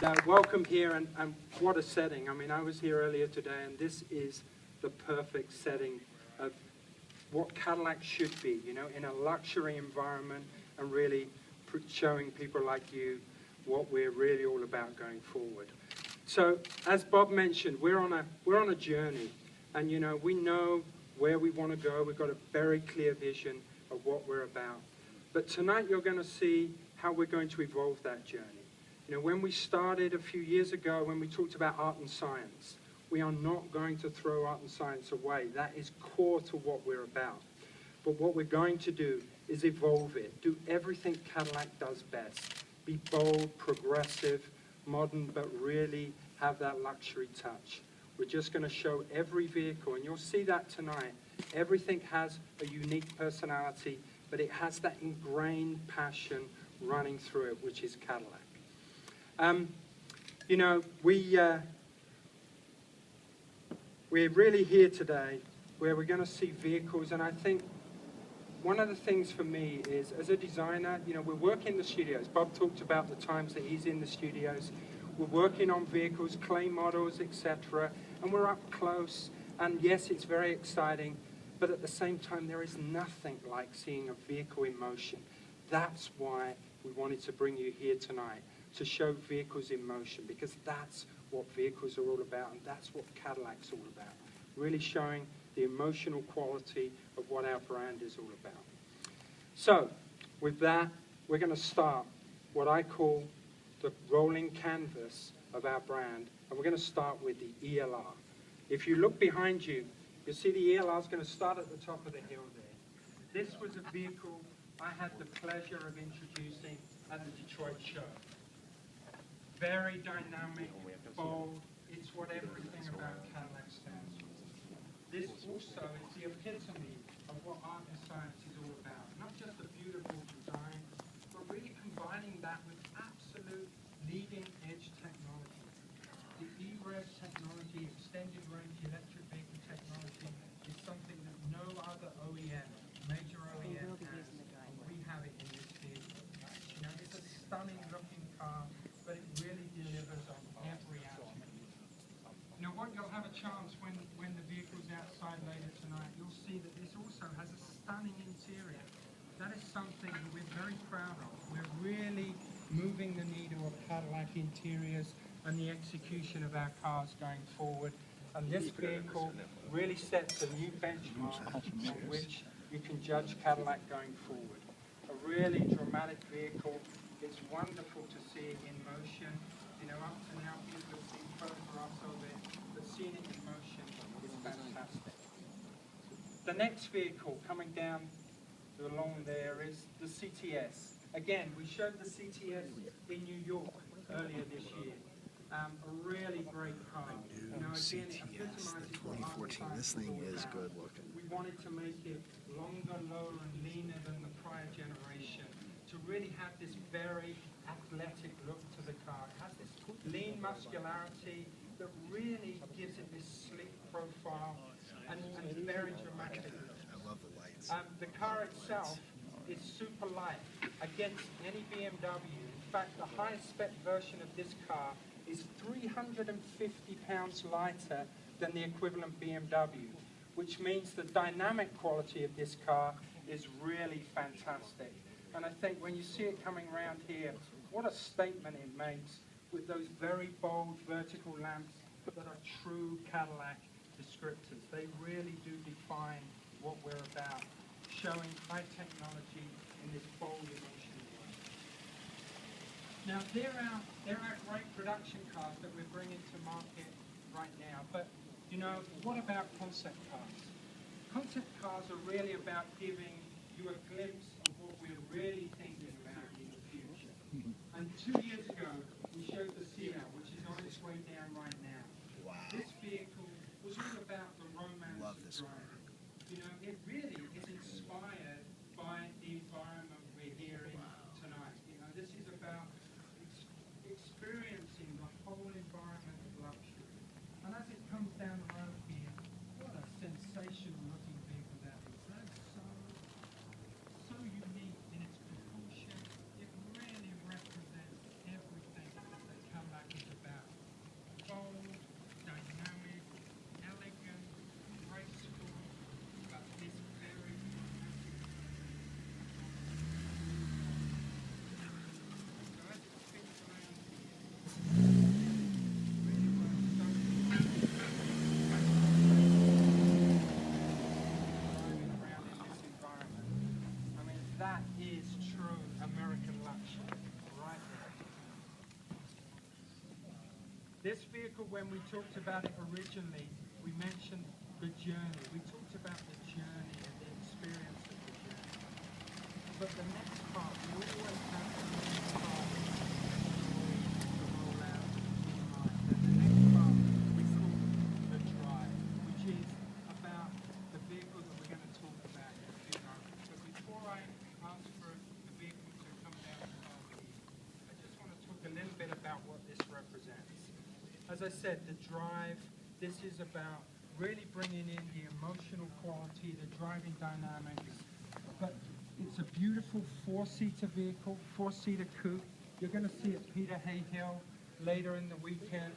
Welcome here, and what a setting. I mean, I was here earlier today, and this is the perfect setting of what Cadillac should be, you know, in a luxury environment, and really showing people like you what we're really all about going forward. So, as Bob mentioned, we're on a journey, and you know, we know where we want to go. We've got a very clear vision of what we're about. But tonight you're going to see how we're going to evolve that journey. You know, when we started a few years ago, when we talked about art and science, we are not going to throw art and science away. That is core to what we're about. But what we're going to do is evolve it, do everything Cadillac does best. Be bold, progressive, modern, but really have that luxury touch. We're just going to show every vehicle, and you'll see that tonight. Everything has a unique personality, but it has that ingrained passion running through it, which is Cadillac. You know, we're really here today where we're going to see vehicles, and I think one of the things for me is, as a designer, you know, we're working in the studios. Bob talked about the times that he's in the studios. We're working on vehicles, clay models, etc., and we're up close, and yes, it's very exciting, but at the same time, there is nothing like seeing a vehicle in motion. That's why we wanted to bring you here tonight, to show vehicles in motion, because that's what vehicles are all about, and that's what Cadillac's all about. Really showing the emotional quality of what our brand is all about. So, with that, we're going to start what I call the rolling canvas of our brand, and we're going to start with the ELR. If you look behind you, you'll see the ELR is going to start at the top of the hill there. This was a vehicle I had the pleasure of introducing at the Detroit show. Very dynamic, bold, it's what everything about Cadillac stands for. This also is the epitome of what art and science is all about. Not just a beautiful design, but really combining that with absolute leading-edge technology. The EREV technology, extended range electric vehicle technology, is something that no other OEM, major OEM has. We have it in this vehicle. You know, it's a stunning looking car, but it really delivers on every aspect. You know what, you'll have a chance when the vehicle's outside later tonight, you'll see that this also has a stunning interior. That is something that we're very proud of. We're really moving the needle of Cadillac interiors and the execution of our cars going forward. And this vehicle really sets a new benchmark on which you can judge Cadillac going forward. A really dramatic vehicle. It's wonderful to see it in motion. You know, up to now people have seen photographs of it, but seeing it in motion is fantastic. The next vehicle coming down along there is the CTS. Again, we showed the CTS in New York earlier this year. A really great car. You know, again, it epitomizes what art and science is all about. Good looking. We wanted to make it longer, lower, and leaner than the prior generation, to really have this very athletic look to the car. It has this lean muscularity that really gives it this sleek profile and very dramatic. I love the lights. The car itself is super light against any BMW. In fact, the highest spec version of this car is 350 pounds lighter than the equivalent BMW, which means the dynamic quality of this car is really fantastic. And I think when you see it coming around here, what a statement it makes with those very bold vertical lamps that are true Cadillac descriptors. They really do define what we're about, showing high technology in this bold emotional way. Now, they're our great production cars that we're bringing to market right now. But, you know, what about concept cars? Concept cars are really about giving you a glimpse of what we're really thinking about in the future. And 2 years ago, we showed the Sea Owl, which is on its way down right now. Wow. This vehicle was all about the romance Love of this driving. You know, it really is inspired by the environment we're here in tonight. You know, this is about experiencing the whole environment of luxury. And as it comes down the road here, what a sensational looking vehicle that is. That's so unique in its proportion. It really represents everything that This vehicle, when we talked about it originally, we mentioned the journey. We talked about the journey and the experience of the journey. But the next part, we always have the next part to roll out in mind. And the next part we call the drive, which is about the vehicle that we're going to talk about in a few moments. But before I ask for the vehicle to come down the path here, I just want to talk a little bit about what this represents. As I said, the drive, this is about really bringing in the emotional quality, the driving dynamics. But it's a beautiful four-seater vehicle, four-seater coupe. You're going to see at Peter Hayhill later in the weekend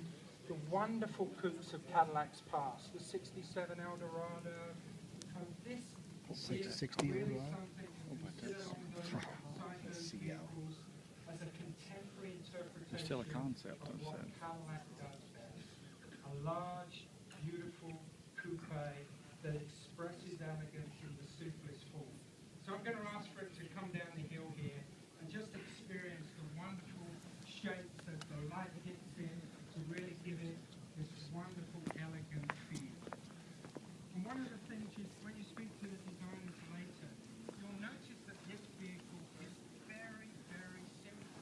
the wonderful coupes of Cadillac's past, the 67 Eldorado. This is 60 really Eldorado? something you can sit on those vehicles as a contemporary interpretation Still a concept, of what Cadillac does best. A large, beautiful coupe that expresses elegance in the simplest form. So I'm going to ask for it to come down the hill here and just experience the wonderful shapes as the light hits in to really give it this wonderful, elegant feel. And one of the things is when you speak to the designers later, you'll notice that this vehicle is very, very simple.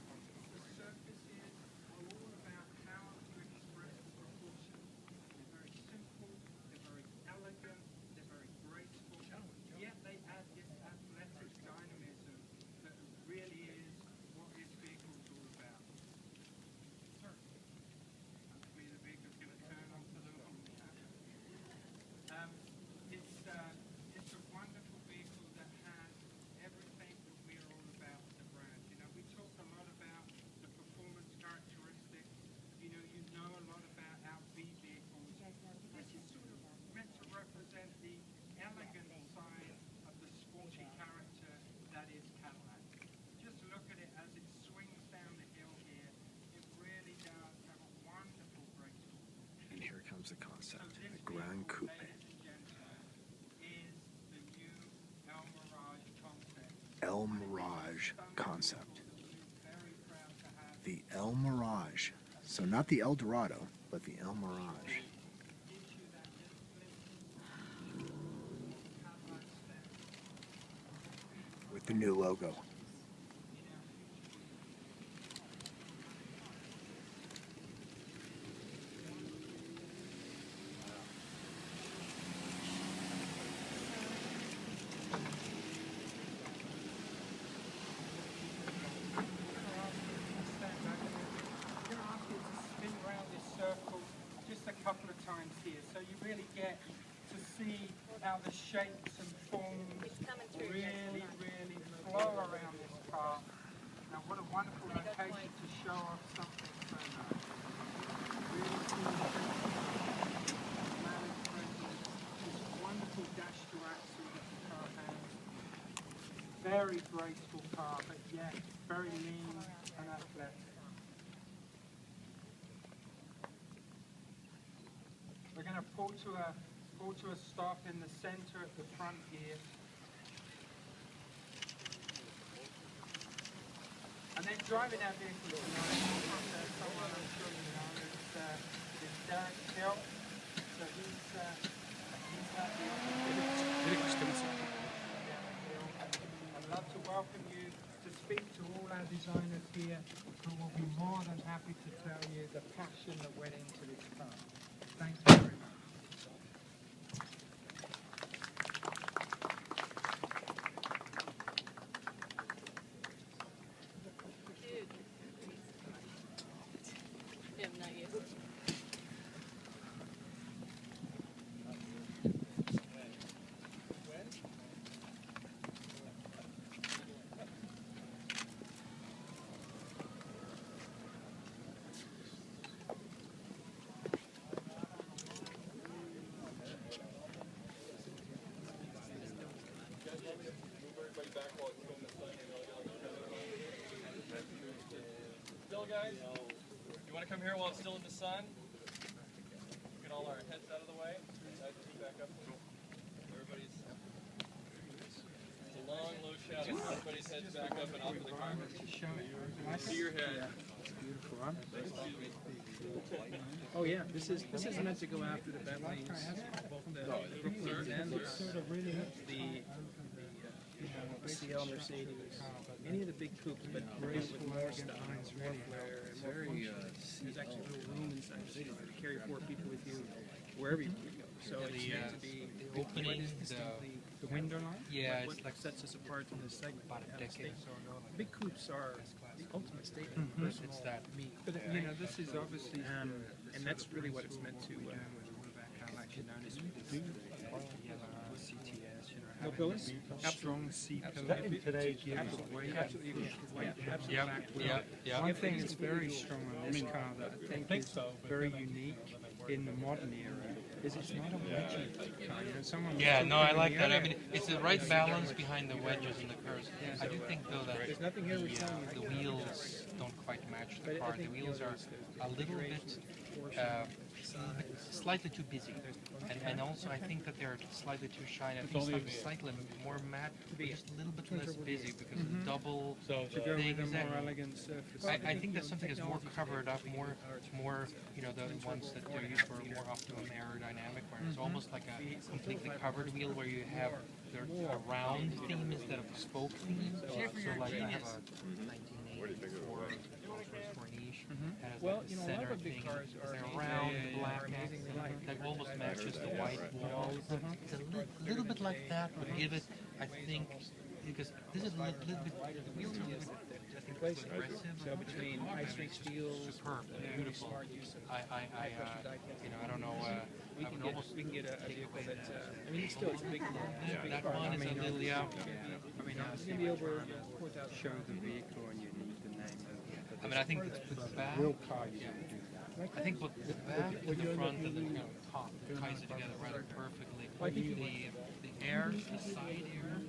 The surfaces are all about how to express the proportions. They're very simple, they're very elegant, they're very graceful, yet they add this athletic dynamism that really is what this vehicle is all about. Hopefully the vehicle's going to turn onto the it's a wonderful vehicle that has everything that we're all about as a brand. You know, we talk a lot about the performance characteristics. You know a lot about our B vehicles. This is sort of meant to represent the elegant side of the sporty character that is Cadillac. Just look at it as it swings down the hill here. It really does have a wonderful graceful. And here comes the concept, So the Grand Coupe. El Miraj concept. The El Miraj. So not the El Dorado, but the El Miraj. With the new logo. Just a couple of times here, so you really get to see how the shapes and forms really flow around this car. Now what a wonderful location to show off something so nice. Really cool this wonderful dash to axle that the car has. Very graceful car, but yet very lean and athletic. We're going to pull to a stop in the center at the front here. And then driving our vehicle tonight, someone I'm sure you know, is Derek Hill. So he's at the office. I'd love to welcome you to speak to all our designers here who will be more than happy to tell you the passion that went into this car. Thank you very much. Guys, you want to come here while it's still in the sun? Get all our heads out of the way. Back up. Everybody's. It's a long, low shadow. Everybody's heads back up and off of the car. To show you. I see your head. It's beautiful. one. Oh yeah, this is meant to go after the Bentleys, the Brooklyns, and the CL Mercedes, any of the big coupes, but with more style, more flair, and very. There's actually a little room inside the city to carry 4 people with you wherever you go. So it's meant to be opening The window line? what sets us apart in this segment. about a decade. Big coupes are the ultimate statement. Personal It's that me. But you know, this is obviously And that's really what it's meant to. mobility, strong seat pillow. One thing that's very strong on this car that I think is very unique in the modern era is it's not a wedgie car. You know, someone Yeah, no, I like that. I mean, it's the right balance behind the wedges and the curves. I do think, though, that There's nothing here we're telling you. the wheels don't quite match the car. The wheels are a little bit, slightly too busy. And also, I think that they're slightly too shiny. I think slightly more matte, but just a little bit less busy because of the double to go thing. with a more elegant surface. I think that something is more covered up, more, you know, the ones that they're used for more optimum aerodynamic, where it's almost like a completely covered wheel where you have a round theme instead of a spoke theme. So like you have a 1984 Corniche that has Well, like you a know, a lot center of big thing. cars are They're round, black, amazingly light. that almost matches the white wall. It's a little bit like that, but give it, I think, because this is a little bit, the wheels are a little bit, I think, Place too aggressive. so between ice rink steels, Superb, beautiful. You know, I don't know. we I can would get almost we can get a take vehicle away that that. I mean it's still it's a big That car. one is a little, yeah. I mean, It's gonna be over 4,000. show the vehicle and you need the name of I mean, I think with the back, real car. You would do that. I think with the back, the front, and the top ties it together rather perfectly. The air, the side air,